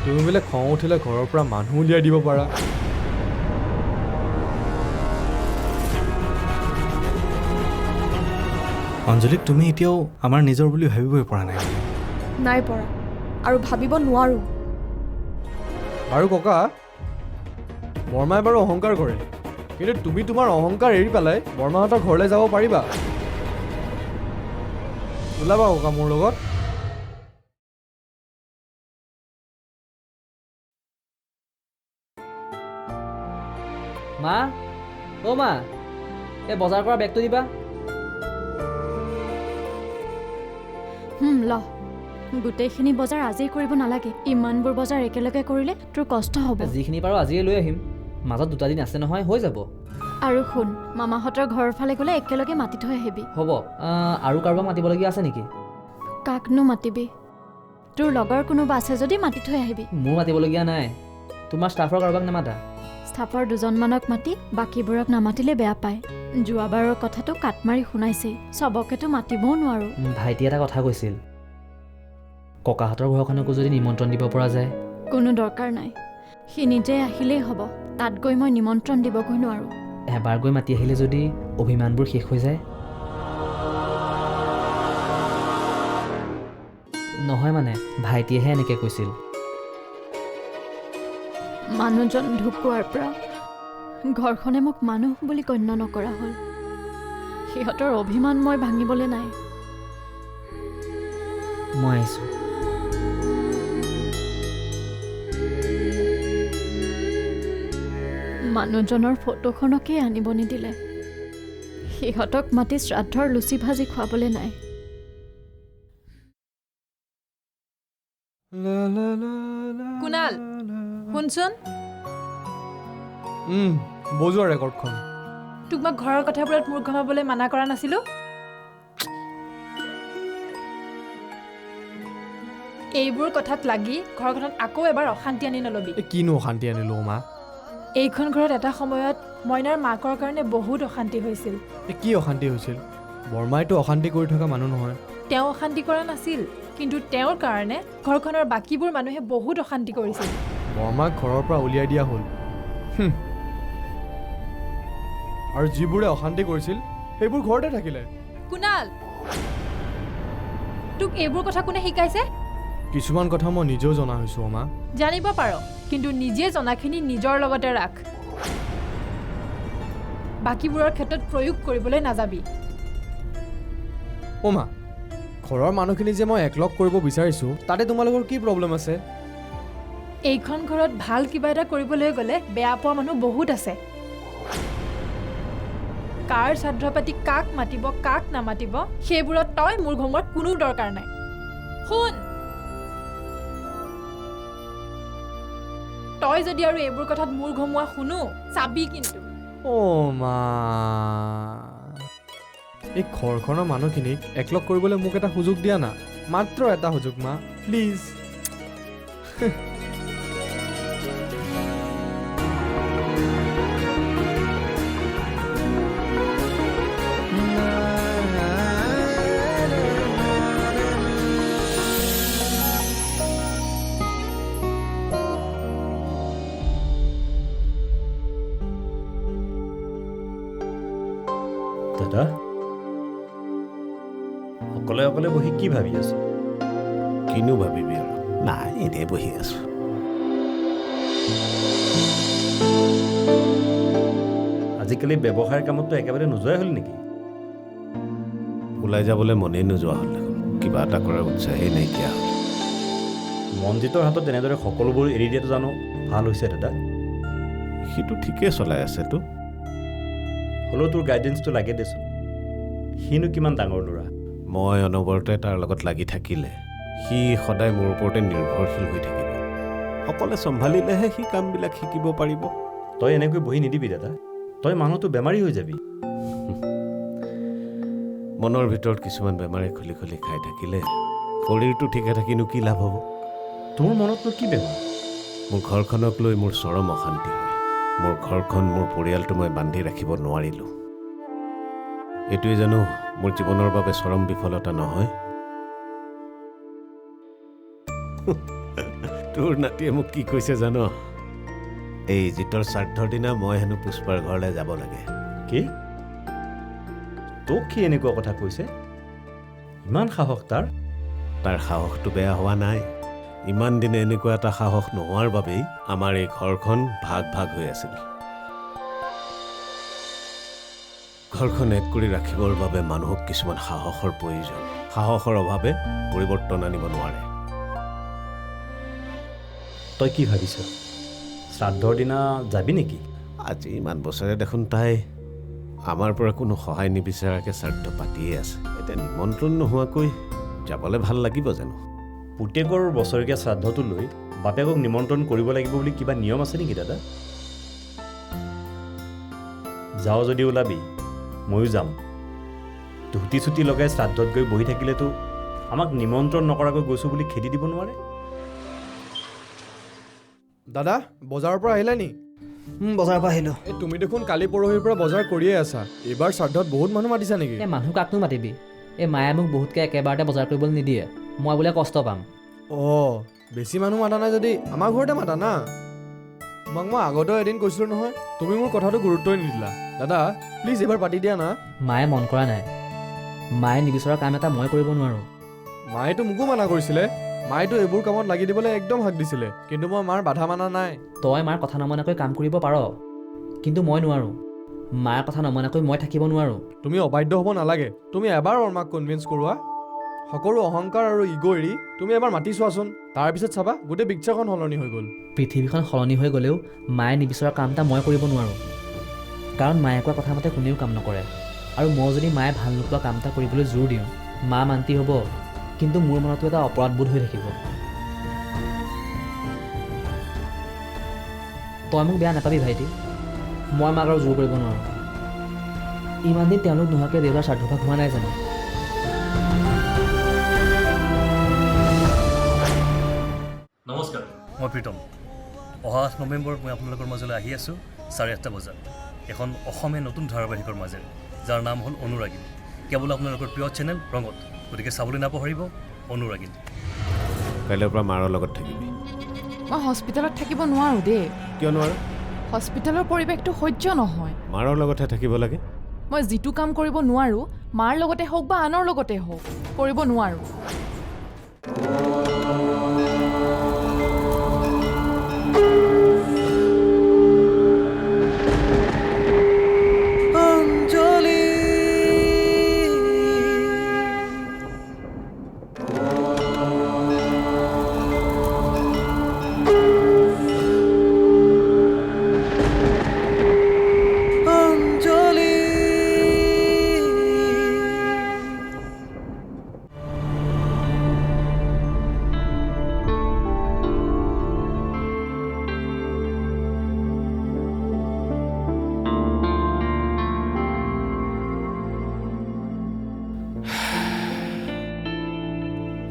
তুমি বোলে খং উঠিলে ঘৰৰ পৰা মানুহ উলিয়াই দিব পাৰা। অঞ্জলিক তুমি এতিয়াও আমাৰ নিজৰ বুলি ভাবিবই পৰা নাই। নাই পৰা আৰু ভাবিব নোৱাৰো। আৰু ককা, বৰ্মাই বাৰু অহংকাৰ কৰে, কিন্তু তুমি তোমাৰ অহংকাৰ এৰি পেলাই বৰ্মাহঁতৰ ঘৰলৈ যাব পাৰিবা। ওলাবা ককা মোৰ লগত। মা, অ' মা, এই বজাৰ কৰা বেগটো দিবা। ল, গোটেইখিনি বজাৰ আজিয়ে কৰিব নালাগে। ইমানবোৰ বজাৰ একেলগে কৰিলে তোৰ কষ্ট হ'ব। যিখিনি পাৰোঁ আজিয়ে লৈ আহিম, মাজত 2 দিন আছে নহয়, হৈ যাব। আৰু শুন, মামাহঁতৰ ঘৰৰ ফালে গ'লে একেলগে মাতি থৈ আহিবি। হ'ব। আৰু কাৰোবাক মাতিবলগীয়া আছে নেকি? কাকনো মাতিবি? তোৰ লগৰ কোনোবা আছে যদি মাতি থৈ আহিবি। মোৰ মাতিবলগীয়া নাই। তোমাৰ ষ্টাফৰ কাৰোবাক নামাতা? ষ্টাফৰ 2জনমানক মাতি বাকীবোৰক নামাতিলে বেয়া পায়। যোৱাবাৰৰ কথাটো কাট মাৰি শুনাইছেই, চবকেতো মাতিবও নোৱাৰো। ভাইটি এটা কথা কৈছিল, ককাহঁতৰ ঘৰখনকো যদি নিমন্ত্ৰণ দিব পৰা যায়। কোনো দৰকাৰ নাই, সি নিজে আহিলেই হ'ব। তাত গৈ মই নিমন্ত্ৰণ দিবগৈ নোৱাৰো। এবাৰ গৈ মাতি আহিলে যদি অভিমানবোৰ শেষ হৈ যায়। নহয় মানে ভাইটিয়েহে এনেকৈ কৈছিল। মানুহজন ঢুকোৱাৰ পৰা ঘৰখনে মোক মানুহ বুলি গণ্য নকৰা হ'ল। সিহঁতৰ অভিমান মই ভাঙিবলৈ নাই। মই আহিছোঁ। মানুহজনৰ ফটোখনকেই আনিব নিদিলে। সিহঁতক মাতি শ্ৰাদ্ধৰ লুচি ভাজি খুৱাবলৈ নাই। কুণাল, শুনচোন, বজোৱা ৰেকৰ্ডখন। তোক মই ঘৰৰ কথাবোৰত মূৰ ঘমাবলৈ মানা কৰা নাছিলোঁ? এইবোৰ কথাত লাগি ঘৰখনত আকৌ এবাৰ অশান্তি আনি নলবি। কিনো অশান্তি আনিলো মা? এইখন ঘৰত এটা সময়ত মইনাৰ মাকৰ কাৰণে বহুত অশান্তি হৈছিল। কি অশান্তি হৈছিল? বৰ্মাইতো অশান্তি কৰি থকা মানুহ নহয়। তেওঁ অশান্তি কৰা নাছিল, কিন্তু তেওঁৰ কাৰণে ঘৰখনৰ বাকীবোৰ মানুহে বহুত অশান্তি কৰিছিল। বৰ্মাক ঘৰৰ পৰা উলিয়াই দিয়া হ'ল। আৰু যিবোৰে অশান্তি কৰিছিল সেইবোৰ ঘৰতে থাকিলে। কুণাল, তোক এইবোৰ কথা কোনে শিকাইছে? কিছুমান কথা মই নিজেও জনা হৈছোঁ মা। জানিব পাৰ, কিন্তু নিজে জনাখিনি নিজৰ লগতে ৰাখ। বাকীবোৰৰ ক্ষেত্ৰত প্ৰয়োগ কৰিবলৈ নাযাবি। মা, ঘৰৰ মানুহখিনি যে মই একলগ কৰিব বিচাৰিছোঁ, তাতে তোমালোকৰ কি প্ৰব্লেম আছে? এইখন ঘৰত ভাল কিবা এটা কৰিবলৈ গ'লে বেয়া পোৱা মানুহ বহুত আছে। কাৰ শ্ৰাদ্ধ পাতি কাক মাতিব কাক নামাতিব সেইবোৰত তই মোৰ ঘমোৱাৰ কোনো দৰকাৰ নাই। শুন, তই যদি আৰু এইবোৰ কথাত মূৰ ঘমোৱা শুনো চাবি কিন্তু। মা, এই ঘৰখনৰ মানুহখিনিক একলগ কৰিবলৈ মোক এটা সুযোগ দিয়া না। মাত্ৰ এটা সুযোগ মা, প্লিজ। দাদা, অকলে অকলে বহি কি ভাবি আছো? কিনো ভাবিবি আৰু? নাই, এনেই বহি আছো। আজিকালি ব্যৱসায়ৰ কামততো একেবাৰে নোযোৱাই হ'ল নেকি? ওলাই যাবলৈ মনেই নোযোৱা হ'ল দেখোন। কিবা এটা কৰাৰ উৎসাহেই নাইকিয়া হ'ল। মনজিতৰ হাতত তেনেদৰে সকলোবোৰ এৰি দিয়াটো জানো ভাল হৈছে দাদা? সিটো ঠিকেই চলাই আছেতো। হ'লেও তোৰ গাইডেঞ্চটো লাগে দেচোন। সিনো কিমান ডাঙৰ ল'ৰা। মই অনবৰতে তাৰ লগত লাগি থাকিলে সি সদায় মোৰ ওপৰতে নিৰ্ভৰশীল হৈ থাকিব। অকলে চম্ভালিলেহে সি কামবিলাক শিকিব পাৰিব। তই এনেকৈ বহি নিদিবি দাদা, তই মানুহটো বেমাৰী হৈ যাবি। মনৰ ভিতৰত কিছুমান বেমাৰে খুলি খুলি খাই থাকিলে শৰীৰটো ঠিকে থাকিনো কি লাভ হ'ব? তোৰ মনতনো কি বেমাৰ? মোৰ ঘৰখনক লৈ মোৰ চৰম অশান্তি হয়। মোৰ ঘৰখন, মোৰ পৰিয়ালটো মই বান্ধি ৰাখিব নোৱাৰিলোঁ। এইটোৱে জানো মোৰ জীৱনৰ বাবে চৰম বিফলতা নহয়? তোৰ নাতিয়ে মোক কি কৈছে জান এই জিতৰ শ্ৰাদ্ধৰ দিনা মই হেনো পুষ্পাৰ ঘৰলৈ যাব লাগে কি তোক কি এনেকুৱা কথা কৈছে ইমান সাহস তাৰ তাৰ সাহসটো বেয়া হোৱা নাই ইমান দিনে এনেকুৱা এটা সাহস নোহোৱাৰ বাবেই আমাৰ এই ঘৰখন ভাগ ভাগ হৈ আছিল ঘৰখন এক কৰি ৰাখিবৰ বাবে মানুহক কিছুমান সাহসৰ প্ৰয়োজন সাহসৰ অভাৱে পৰিৱৰ্তন আনিব নোৱাৰে তই কি ভাবিছ শ্ৰাদ্ধৰ দিনা যাবি নেকি আজি ইমান বছৰে দেখোন তাই আমাৰ পৰা কোনো সহায় নিবিচাৰাকৈ শ্ৰাদ্ধ পাতিয়ে আছে এতিয়া নিমন্ত্ৰণ নোহোৱাকৈ যাবলৈ ভাল লাগিব জানো পুতেকৰ বছৰেকীয়া শ্ৰাদ্ধটো লৈ বাপেকক নিমন্ত্ৰণ কৰিব লাগিব বুলি কিবা নিয়ম আছে নেকি দাদা যাওঁ যদি ওলাবি ময়ো যাম ধুতি চুটি লগাই শ্ৰাদ্ধত গৈ বহি থাকিলেতো আমাক নিমন্ত্ৰণ নকৰাকৈ গৈছোঁ বুলি খেদি দিব নোৱাৰে দাদা বজাৰৰ পৰা আহিলে নি বজাৰৰ পৰা আহিলোঁ এই তুমি দেখোন কালি পৰহিৰ পৰা বজাৰ কৰিয়ে আছা এইবাৰ শ্ৰাদ্ধত বহুত মানুহ মাতিছা নেকি এই মানুহ কাকনো মাতিবি এই মায়ে মোক বহুতকৈ একেবাৰতে বজাৰ কৰিবলৈ নিদিয়ে মই বোলে কষ্ট পাম অঁ বেছি মানুহ মাতা নাই যদি আমাৰ ঘৰতে মাতা না তোমাক মই আগতেও এদিন কৈছিলোঁ নহয় তুমি মোৰ কথাটো গুৰুত্বই নিদিলা দাদা প্লিজ এইবাৰ পাতি দিয়া না মায়ে মন কৰা নাই মায়ে নিবিচৰা কাম এটা মই কৰিব নোৱাৰোঁ মায়েতো মোকো মানা কৰিছিলে মায়েতো এইবোৰ কামত লাগি দিবলৈ একদম হাক দিছিলে কিন্তু মই মাৰ বাধা মানা নাই তই মাৰ কথা নমনাকৈ কাম কৰিব পাৰ কিন্তু মই নোৱাৰোঁ মাৰ কথা নমনাকৈ মই থাকিব নোৱাৰোঁ তুমি অবাধ্য হ'ব নালাগে তুমি এবাৰ বৰ্মাক কনভিন্স কৰোৱা সকলো অহংকাৰ আৰু ইগ' এৰি তুমি এবাৰ মাতি চোৱাচোন তাৰপিছত চাবা গোটেই পিকচাৰখন সলনি হৈ গ'ল পৃথিৱীখন সলনি হৈ গ'লেও মায়ে নিবিচৰা কাম এটা মই কৰিব নোৱাৰোঁ কাৰণ মায়ে কোৱা কথা মতে কোনেও কাম নকৰে আৰু মই যদি মায়ে ভাল নোপোৱা কাম এটা কৰিবলৈ জোৰ দিওঁ মা মান্তি হ'ব কিন্তু মোৰ মনতো এটা অপৰাধবোধ হৈ থাকিব তই মোক বেয়া নাপাবি ভাইটি মই মাক আৰু জোৰ কৰিব নোৱাৰোঁ ইমান দিন তেওঁলোক নোহোৱাকৈ দেউতাৰ শ্ৰাদ্ধভাগ হোৱা নাই জানো নমস্কাৰ মই প্ৰীতম অহা 8 নৱেম্বৰত মই আপোনালোকৰ মাজলৈ আহি আছোঁ 8:30 বজাত এখন অসমীয়া নতুন ধাৰাবাহিকৰ মাজেৰে যাৰ নাম হ'ল অনুৰাগিনী কেৱল আপোনালোকৰ প্ৰিয় চেনেল ৰঙত গতিকে চাবলৈ নাপাহৰিব অনুৰাগিনী কাইলৈৰ পৰা মাৰৰ লগত থাকিবি মই হস্পিটেলত থাকিব নোৱাৰোঁ দেই কিয় নোৱাৰো হস্পিটেলৰ পৰিৱেশটো সহ্য নহয় মাৰৰ লগতহে থাকিব লাগে মই যিটো কাম কৰিব নোৱাৰোঁ মাৰ লগতে হওক বা আনৰ লগতে হওক কৰিব নোৱাৰোঁ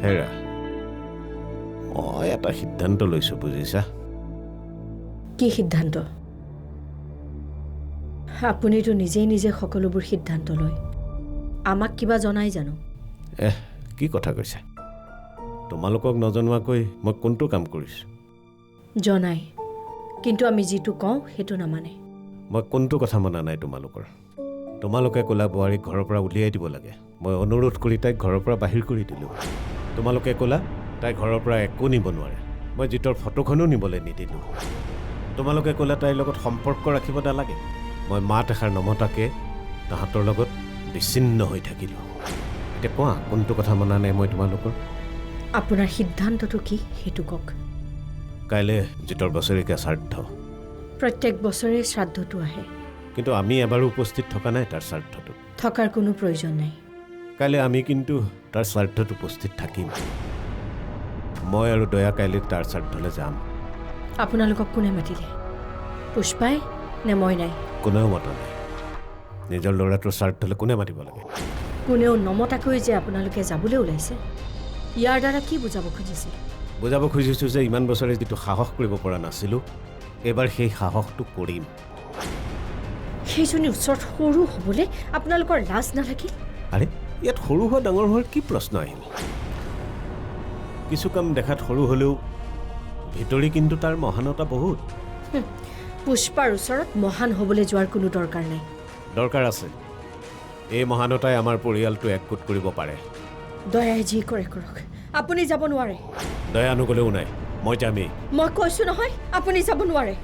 হেৰা মই এটা সিদ্ধান্ত লৈছোঁ বুজিছা কি সিদ্ধান্ত আপুনিতো নিজেই নিজে সকলোবোৰ সিদ্ধান্ত লয় আমাক কিবা জনাই জানো কি কথা কৈছা তোমালোকক নজনোৱাকৈ মই কোনটো কাম কৰিছোঁ জনাই কিন্তু আমি যিটো কওঁ সেইটো নামানে মই কোনটো কথা মনা নাই তোমালোকে ক'লা বোৱাৰীক ঘৰৰ পৰা উলিয়াই দিব লাগে মই অনুৰোধ কৰি তাইক ঘৰৰ পৰা বাহিৰ কৰি দিলোঁ তোমালোকে ক'লা তাই ঘৰৰ পৰা একো নিব নোৱাৰে মই জিতৰ ফটোখনো নিবলৈ নিদিলোঁ তোমালোকে ক'লা তাইৰ লগত সম্পৰ্ক ৰাখিব নালাগে মই মাত এষাৰ নমতাকৈ তাহাঁতৰ লগত বিচ্ছিন্ন হৈ থাকিলোঁ এতিয়া কোৱা কোনটো কথা মনা নাই মই তোমালোকৰ আপোনাৰ সিদ্ধান্তটো কি সেইটো কওক কাইলৈ জিতৰ বছৰেকীয়া শ্ৰাদ্ধ প্ৰত্যেক বছৰে শ্ৰাদ্ধটো আহে কিন্তু আমি এবাৰো উপস্থিত থকা নাই তাৰ শ্ৰাদ্ধটোত থকাৰ কোনো প্ৰয়োজন নাই কাইলৈ আমি কিন্তু তাৰ শ্ৰাদ্ধত উপস্থিত থাকিম মই আৰু দয়া কাইলৈ তাৰ শ্ৰাদ্ধলৈ যাম আপোনালোকক কোনে মাতিলে পুষ্পাই নে মই নাই কোনেও মতা নাই নিজৰ ল'ৰাটোৰ শ্ৰাদ্ধলৈ কোনে মাতিব লাগে কোনেও নমতাকৈ যে আপোনালোকে যাবলৈ ওলাইছে ইয়াৰ দ্বাৰা কি বুজাব খুজিছে বুজাব খুজিছোঁ যে ইমান বছৰে যিটো সাহস কৰিব পৰা নাছিলোঁ এইবাৰ সেই সাহসটো কৰিম সেইজনী ওচৰত সৰু হ'বলৈ আপোনালোকৰ লাজ নালাগিল আৰে ইয়াত সৰু হোৱা ডাঙৰ হোৱাৰ কি প্ৰশ্ন আহিল কিছু কাম দেখাত সৰু হ'লেও ভিতৰি কিন্তু তাৰ মহানতা বহুত। পুষ্পাৰ ওচৰত মহান হ'বলৈ যোৱাৰ কোনো দৰকাৰ নাই। দৰকাৰ আছে। এই মহানতাই আমাৰ পৰিয়ালটো একগোট কৰিব পাৰে। দয়াই যি কৰে কৰক, আপুনি যাব নোৱাৰে। দয়া নগ'লেও নাই, মই যামেই। মই কৈছোঁ নহয়, আপুনি যাব নোৱাৰে।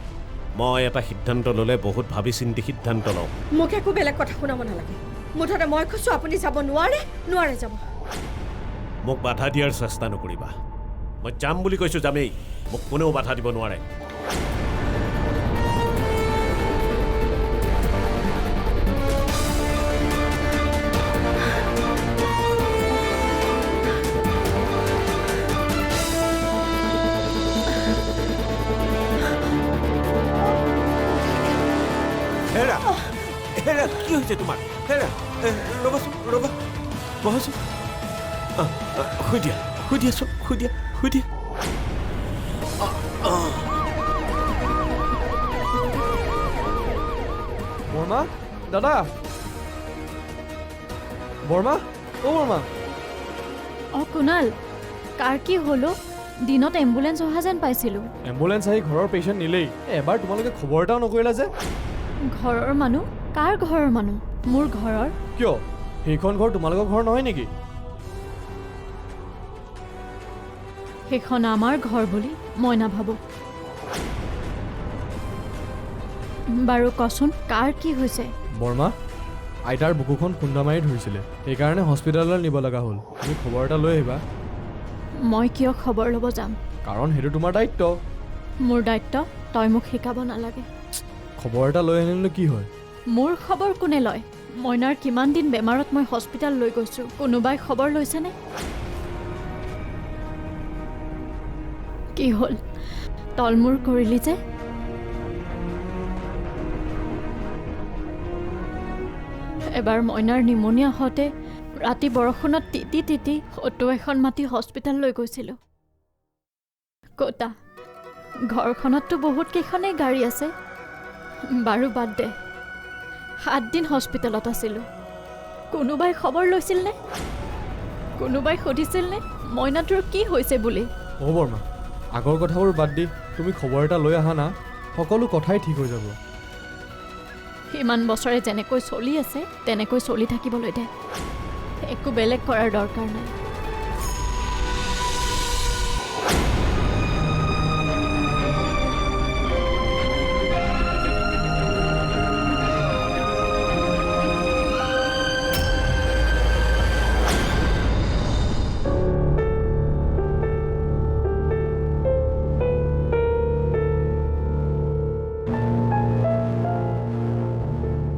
মই এটা সিদ্ধান্ত ল'লে বহুত ভাবি চিন্তি সিদ্ধান্ত লওঁ। মোক একো বেলেগ কথা শুনাব নালাগে। মুঠতে মই কৈছোঁ আপুনি যাব নোৱাৰে, নোৱাৰে যাব। মোক বাধা দিয়াৰ চেষ্টা নকৰিবা। মই যাম বুলি কৈছোঁ, যামেই। মোক কোনেও বাধা দিব নোৱাৰে। হেৰা হেৰা, কি হৈছে তোমাৰ? হেৰা, ৰ'বাচোন, ৰ'বা, বহাচোন। শুই দিয়া, শুই দিয়াচোন, শুই দিয়া, শুই দিয়া। বৰ্মা, দাদা, বৰ্মা, অ' বৰ্মা। অঁ কুণাল, কাৰ কি হ'লো? দিনত এম্বুলেঞ্চ অহা যেন পাইছিলোঁ। এম্বুলেঞ্চ আহি ঘৰৰ পেচেণ্ট নিলেই। এবাৰ তোমালোকে খবৰ এটাও নকৰিলা যে? ঘৰৰ মানুহ? কাৰ ঘৰৰ মানুহ? মোৰ ঘৰৰ? কিয়? সেইখন ঘৰ তোমালোকৰ ঘৰ নহয় নেকি? সেইখন আমাৰ ঘৰ বুলি মই নাভাবোঁ। বাৰু কচোন, কাৰ কি হৈছে? বৰ্মা, আইতাৰ বুকুখন খুন্দা মাৰি ধৰিছিলে, সেইকাৰণে হস্পিটেললৈ নিব লগা হ'ল। তুমি খবৰ এটা লৈ আহিবা। মই কিয় খবৰ ল'ব যাম? কাৰণ সেইটো তোমাৰ দায়িত্ব। মোৰ দায়িত্ব তই মোক শিকাব নালাগে। খবৰ এটা লৈ আনিলে কি হয়? মোৰ খবৰ কোনে লয়? মইনাৰ কিমান দিন বেমাৰত মই হস্পিটেল লৈ গৈছোঁ, কোনোবাই খবৰ লৈছেনে? কি হ'ল, তলমূৰ কৰিলি যে? এবাৰ মইনাৰ নিমনিয়া হওঁতে ৰাতি বৰষুণত তিতি তিতি অটো এখন মাতি হস্পিটেল লৈ গৈছিলোঁ। কতা, ঘৰখনততো বহুত কেইখনেই গাড়ী আছে। বাৰু বাদ দে, 7 দিন হস্পিটেলত আছিলোঁ। কোনোবাই খবৰ লৈছিল নে? কোনোবাই সুধিছিল নে মইনাটোৰ কি হৈছে বুলি? অ' বৰ্মা, আগৰ কথাবোৰ বাদ দি তুমি খবৰ এটা লৈ আহা না, সকলো কথাই ঠিক হৈ যাব। ইমান বছৰে যেনেকৈ চলি আছে তেনেকৈ চলি থাকিবলৈ দে, একো বেলেগ কৰাৰ দৰকাৰ নাই।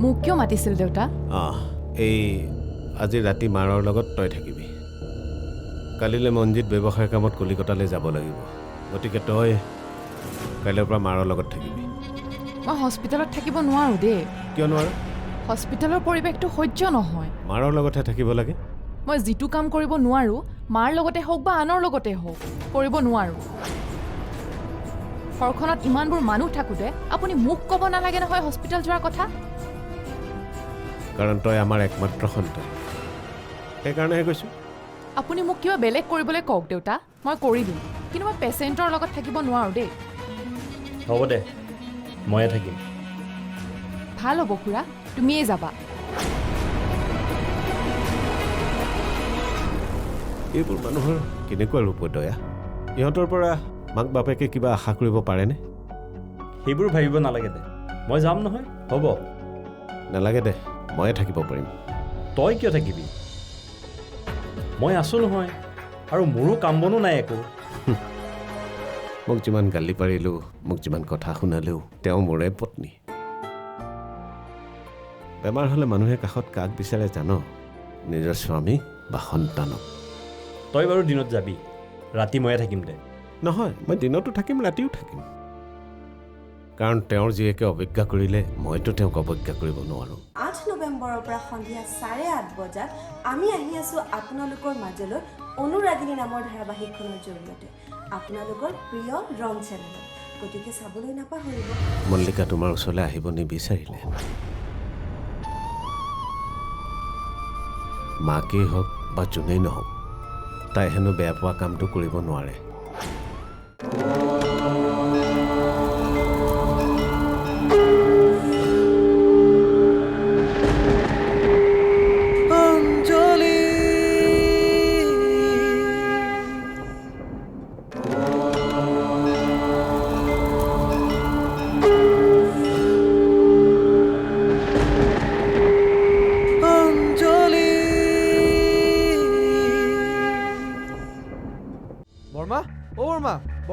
মোক কিয় মাতিছিল দেউতা? এই আজি ৰাতি মাৰৰ লগত তই থাকিবি। কালিলৈ মনজিত ব্যৱসায় কামত কলিকতালৈ যাব লাগিব, গতিকে তই কাইলৈৰ পৰা মাৰৰ লগত থাকিবি। মই হস্পিটেলত থাকিব নোৱাৰোঁ দেই। কিয় নোৱাৰ? হস্পিটেলৰ পৰিৱেশটো সহ্য নহয়। মাৰৰ লগতহে থাকিব লাগে। মই যিটো কাম কৰিব নোৱাৰোঁ, মাৰ লগতে হওক বা আনৰ লগতে হওক, কৰিব নোৱাৰোঁ। ঘৰখনত ইমানবোৰ মানুহ থাকোঁতে আপুনি মোক ক'ব নালাগে নহয় হস্পিটেল যোৱাৰ কথা। কাৰণ তই আমাৰ একমাত্ৰ সন্তান, সেইকাৰণেহে কৈছোঁ। আপুনি মোক কিবা বেলেগ কৰিবলৈ কওক দেউতা, মই কৰি দিম, কিন্তু মই পেচেণ্টৰ লগত থাকিব নোৱাৰোঁ দেই। হ'ব দে, ময়ে থাকিম। ভাল হ'ব খুৰা, তুমিয়েই যাবা। এইবোৰ মানুহৰ কেনেকুৱা ৰূপ দয়া? ইহঁতৰ পৰা মাক বাপেকে কিবা আশা কৰিব পাৰেনে? সেইবোৰ ভাবিব নালাগে দে, মই যাম নহয়। হ'ব, নালাগে দে, ময়ে থাকিব পাৰিম। তই কিয় থাকিবি? মই আছোঁ নহয়, আৰু মোৰো কাম বনো নাই একো। মোক যিমান গালি পাৰিলেও, মোক যিমান কথা শুনালেও তেওঁ মোৰে পত্নী। বেমাৰ হ'লে মানুহে কাষত কাক বিচাৰে জান? নিজৰ স্বামী বা সন্তানক। তই বাৰু দিনত যাবি, ৰাতি ময়ে থাকিম দে। নহয়, মই দিনতো থাকিম, ৰাতিও থাকিম। কাৰণ তেওঁৰ জীয়েকে অৱজ্ঞা কৰিলে মইতো তেওঁক অৱজ্ঞা কৰিব নোৱাৰোঁ। 8 নৱেম্বৰৰ পৰা সন্ধিয়া 8:30 বজাত আমি আহি আছোঁ আপোনালোকৰ মাজলৈ অনুৰাগিনী নামৰ ধাৰাবাহিকখনৰ জৰিয়তে, আপোনালোকৰ প্ৰিয় ৰং চেনেলত। গতিকে চাবলৈ নাপাহৰিব। মল্লিকা তোমাৰ ওচৰলৈ আহিব নিবিচাৰিলে। মাকেই হওক বা যোনেই নহওক, তাই হেনো বেয়া পোৱা কামটো কৰিব নোৱাৰে।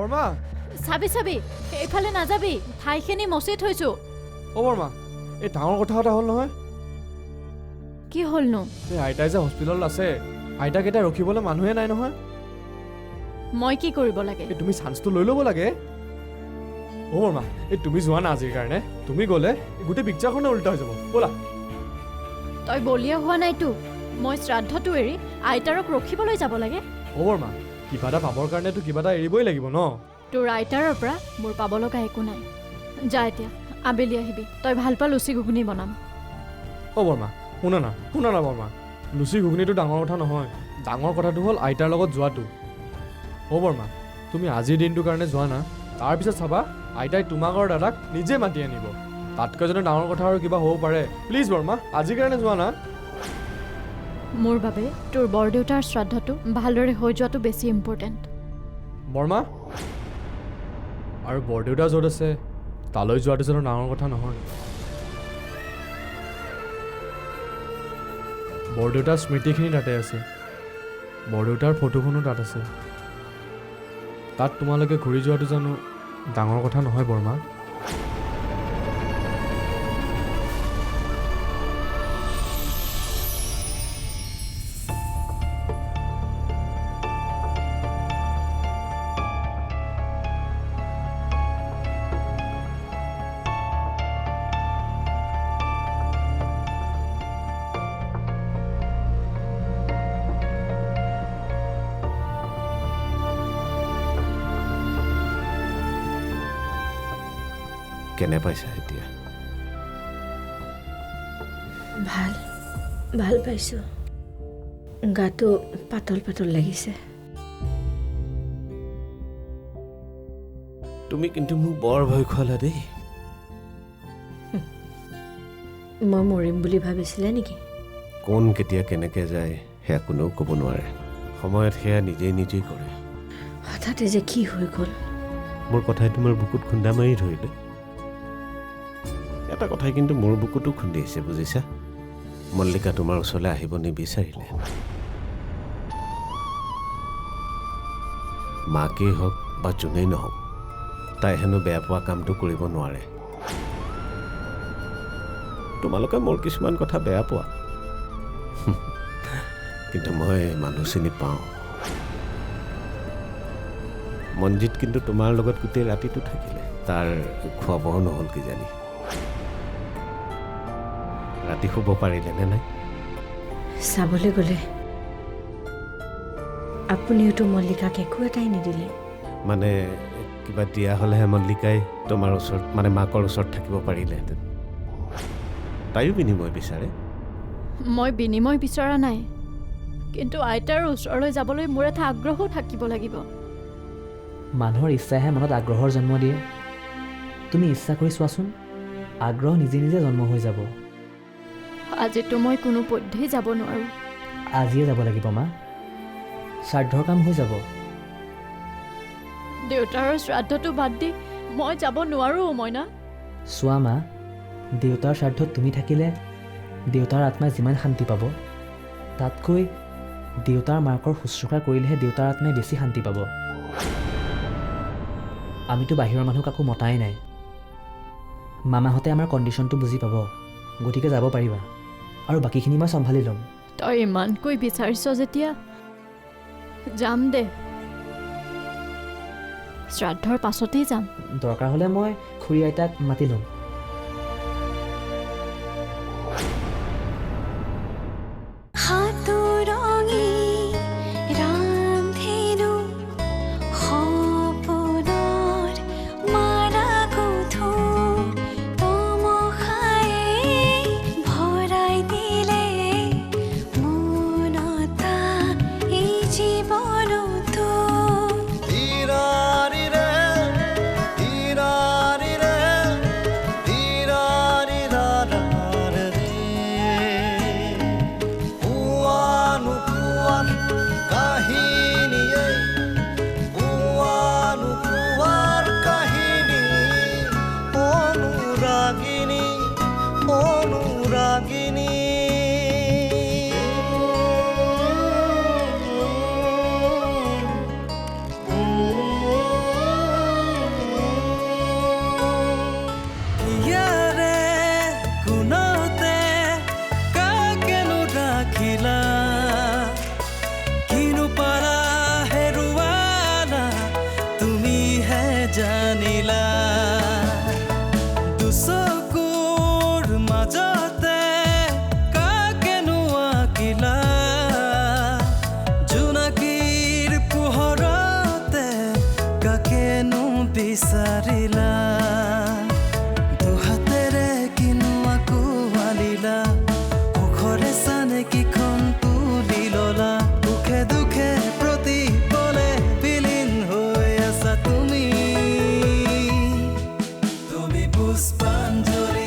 বৰ্মা চাবি চাবি এইফালে নাযাবি ঠাইখিনি মচি থৈছোঁ অ' বৰ্মা এই ডাঙৰ কথা এটা হ'ল নহয় কি হ'লনো এই আইতাই যে হস্পিটেলত আছে আইতাক এতিয়া ৰখিবলৈ মানুহে নাই নহয় মই কি কৰিব লাগে এই তুমি চান্সটো লৈ ল'ব লাগে অ' বৰ্মা এই তুমি যোৱা না আজিৰ কাৰণে তুমি গ'লে গোটেই পিকচাৰখনে উল্টা হৈ যাব ব'লা তই বলিয়া হোৱা নাইতো মই শ্ৰাদ্ধটো এৰি আইতাৰক ৰখিবলৈ যাব লাগে অ' বৰ্মা কিবা এটা পাবৰ কাৰণেতো কিবা এটা এৰিবই লাগিব ন তোৰ আইতাৰৰ পৰা মোৰ পাব লগা একো নাই যা এতিয়া আবেলি আহিবি তই ভাল পা লুচি ঘুগুনি বনাম অ' বৰ্মা শুনা না বৰ্মা লুচি ঘুগুনিটো ডাঙৰ কথা নহয় ডাঙৰ কথাটো হ'ল আইতাৰ লগত যোৱাটো অ' বৰ্মা তুমি আজিৰ দিনটোৰ কাৰণে যোৱা না তাৰপিছত চাবা আইতাই তোমাক আৰু দাদাক নিজে মাতি আনিব তাতকৈ যদি ডাঙৰ কথা আৰু কিবা হ'ব পাৰে প্লিজ বৰ্মা আজিৰ কাৰণে যোৱা না মোৰ বাবে তোৰ বৰদেউতাৰ শ্ৰাদ্ধটো ভালদৰে হৈ যোৱাটো বেছি ইম্পৰ্টেণ্ট বৰ্মা আৰু বৰদেউতা য'ত আছে তালৈ যোৱাটো জানো ডাঙৰ কথা নহয় বৰদেউতাৰ স্মৃতিখিনি তাতে আছে বৰদেউতাৰ ফটোখনো তাত আছে তাত তোমালোকে ঘূৰি যোৱাটো জানো ডাঙৰ কথা নহয় বৰ্মা কেনে পাইছা এতিয়া ভাল পাইছোঁ গাটো পাতল পাতল লাগিছে তুমি কিন্তু মোক বৰ ভয় খুৱালা দেই মই মৰিম বুলি ভাবিছিলে নেকি কোন কেতিয়া কেনেকৈ যায় সেয়া কোনেও ক'ব নোৱাৰে সময়ত সেয়া নিজেই কৰে হঠাতে যে কি হৈ গ'ল মোৰ কথাই তোমাৰ বুকুত খুন্দা মাৰি ধৰিলে এটা কথাই কিন্তু মোৰ বুকুতো খুন্দিছে বুজিছা মল্লিকা তোমাৰ ওচৰলৈ আহিব নিবিচাৰিলে মাকেই হওক বা যোনেই নহওক তাই হেনো বেয়া পোৱা কামটো কৰিব নোৱাৰে তোমালোকে মোৰ কিছুমান কথা বেয়া পোৱা কিন্তু মই মানুহ চিনি পাওঁ মনজিত কিন্তু তোমাৰ লগত গোটেই ৰাতিটো থাকিলে তাৰ খোৱা বোৱাও নহ'ল কিজানি ৰাতি শুব পাৰিলে নে নাই চাবলৈ গ'লে আপুনিওতো মল্লিকাক একো এটাই নিদিলে মানে কিবা দিয়া হ'লেহে মল্লিকাই তোমাৰ ওচৰত মানে মাকৰ ওচৰত থাকিব পাৰিলেহেঁতেন তাইও বিনিময় বিচাৰে মই বিনিময় বিচৰা নাই কিন্তু আইতাৰ ওচৰলৈ যাবলৈ মোৰ এটা আগ্ৰহো থাকিব লাগিব মানুহৰ ইচ্ছাহে মনত আগ্ৰহৰ জন্ম দিয়ে তুমি ইচ্ছা কৰি চোৱাচোন আগ্ৰহ নিজে নিজে জন্ম হৈ যাব আজিতো মই কোনো পধ্যেই যাব নোৱাৰোঁ আজিয়ে যাব লাগিব মা শ্ৰাদ্ধৰ কাম হৈ যাব দেউতাৰ শ্ৰাদ্ধটো বাদ দি মই যাব নোৱাৰোঁ মইনা চোৱা মা দেউতাৰ শ্ৰাদ্ধত তুমি থাকিলে দেউতাৰ আত্মাই যিমান শান্তি পাব তাতকৈ দেউতাৰ মাকৰ শুশ্ৰূষা কৰিলেহে দেউতাৰ আত্মাই বেছি শান্তি পাব আমিতো বাহিৰৰ মানুহ কাকো মতাই নাই মামাহঁতে আমাৰ কণ্ডিশ্যনটো বুজি পাব গতিকে যাব পাৰিবা আৰু বাকীখিনি মই চম্ভালি ল'ম তই ইমানকৈ বিচাৰিছ যেতিয়া যাম দে শ্ৰাদ্ধৰ পাছতেই যাম দৰকাৰ হ'লে মই খুৰী আইতাক মাতি ল'ম চকুৰ মাজতে কাকেনো আঁকিলা জোনাকীৰ পোহৰতে কাকেনো বিচাৰিলা দুহাতেৰে কিনো আঁকোৱালিলা সুখৰে চানে কিখন তুলি ললা দুখে দুখে প্ৰতিপলে বিলীন হৈ আছা তুমি পুষ্পাঞ্জলি